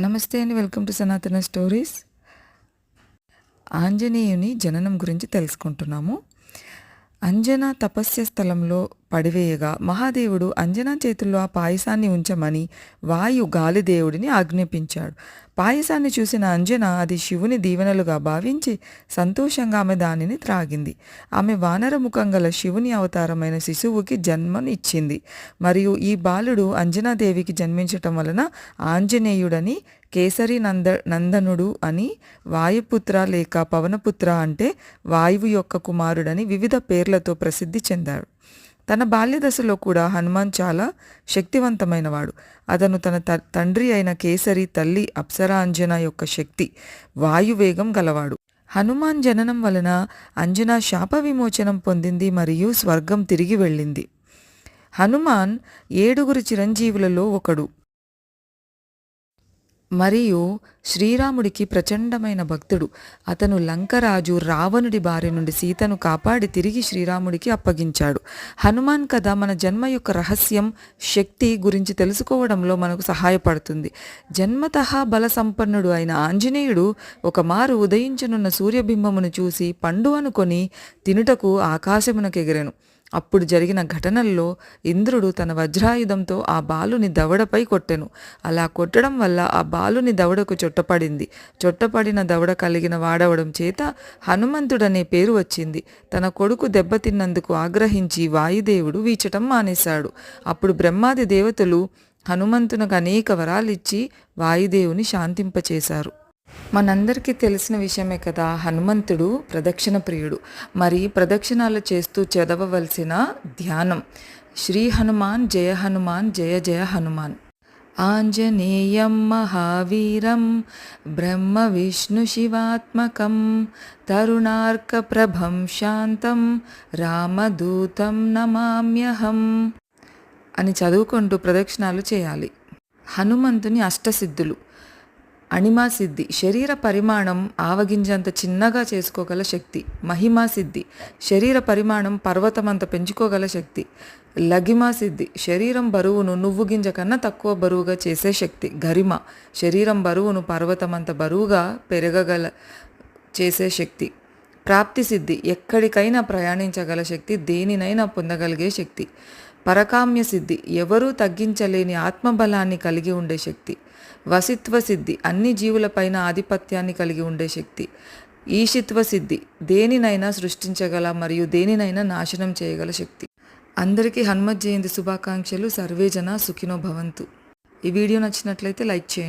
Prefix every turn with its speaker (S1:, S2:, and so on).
S1: నమస్తే అండి, welcome to సనాతన స్టోరీస్. ఆంజనేయుని జననం గురించి తెలుసుకుంటున్నాము. అంజన తపస్య స్థలంలో పడివేయగా మహాదేవుడు అంజనా చేతుల్లో ఆ పాయసాన్ని ఉంచమని గాలిదేవుడిని ఆజ్ఞాపించాడు. పాయసాన్ని చూసిన అంజన అది శివుని దీవెనలుగా భావించి సంతోషంగా ఆమె దానిని త్రాగింది. ఆమె వానరముఖం గల శివుని అవతారమైన శిశువుకి జన్మనిచ్చింది. మరియు ఈ బాలుడు అంజనాదేవికి జన్మించటం వలన ఆంజనేయుడని, కేసరి నందనుడు అని, వాయుపుత్ర లేక పవనపుత్ర అంటే వాయువు యొక్క కుమారుడని వివిధ పేర్లతో ప్రసిద్ధి చెందాడు. తన బాల్యదశలో కూడా హనుమాన్ చాలా శక్తివంతమైనవాడు. అతను తన తండ్రి అయిన కేసరి తల్లి అప్సరా అంజన యొక్క శక్తి, వాయువేగం గలవాడు. హనుమాన్ జననం వలన అంజన శాప విమోచనం పొందింది మరియు స్వర్గం తిరిగి వెళ్ళింది. హనుమాన్ 7 చిరంజీవులలో ఒకడు మరియు శ్రీరాముడికి ప్రచండమైన భక్తుడు. అతను లంకరాజు రావణుడి బారి నుండి సీతను కాపాడి తిరిగి శ్రీరాముడికి అప్పగించాడు. హనుమాన్ కథ మన జన్మ యొక్క రహస్యం, శక్తి గురించి తెలుసుకోవడంలో మనకు సహాయపడుతుంది. జన్మతః బల సంపన్నుడు అయిన ఆంజనేయుడు ఒకమారు ఉదయించనున్న సూర్యబింబమును చూసి పండు అనుకొని తినుటకు ఆకాశమునకెగిరెను. అప్పుడు జరిగిన ఘటనల్లో ఇంద్రుడు తన వజ్రాయుధంతో ఆ బాలుని దవడపై కొట్టెను. అలా కొట్టడం వల్ల ఆ బాలుని దవడకు చొట్టపడింది. చొట్టపడిన దవడ కలిగిన వాడవడం చేత హనుమంతుడనే పేరు వచ్చింది. తన కొడుకు దెబ్బతిన్నందుకు ఆగ్రహించి వాయుదేవుడు వీచటం మానేశాడు. అప్పుడు బ్రహ్మాది దేవతలు హనుమంతునకు అనేక వరాలిచ్చి వాయుదేవుని శాంతింపచేశారు. మనందరికీ తెలిసిన విషయమే కదా, హనుమంతుడు ప్రదక్షిణ ప్రియుడు. మరి ప్రదక్షిణాలు చేస్తూ చదవవలసిన ధ్యానం శ్రీ హనుమాన్ జయ హనుమాన్ జయ జయ హనుమాన్. ఆంజనేయం మహావీరం బ్రహ్మ విష్ణు శివాత్మకం తరుణార్క ప్రభం శాంతం రామదూతం నమామ్యహం అని చదువుకుంటూ ప్రదక్షిణాలు చేయాలి. హనుమంతుని అష్టసిద్ధులు: అణిమా సిద్ధి, శరీర పరిమాణం ఆవగింజంత చిన్నగా చేసుకోగల శక్తి. మహిమా సిద్ధి, శరీర పరిమాణం పర్వతమంత పెంచుకోగల శక్తి. లఘిమా సిద్ధి, శరీరం బరువును నువ్వు గింజ కన్నా తక్కువ బరువుగా చేసే శక్తి. గరిమ, శరీరం బరువును పర్వతమంత బరువుగా పెరగగల చేసే శక్తి. ప్రాప్తి సిద్ధి, ఎక్కడికైనా ప్రయాణించగల శక్తి, దేనినైనా పొందగలిగే శక్తి. పరకామ్య సిద్ధి, ఎవరూ తగ్గించలేని ఆత్మబలాన్ని కలిగి ఉండే శక్తి. వసిత్వ సిద్ధి, అన్ని జీవులపైన ఆధిపత్యాన్ని కలిగి ఉండే శక్తి. ఈశిత్వ సిద్ధి, దేనినైనా సృష్టించగల మరియు దేనినైనా నాశనం చేయగల శక్తి. అందరికీ హనుమత్ జయంతి శుభాకాంక్షలు. సర్వేజన సుఖినో భవంతు. ఈ వీడియో నచ్చినట్లయితే లైక్ చేయండి.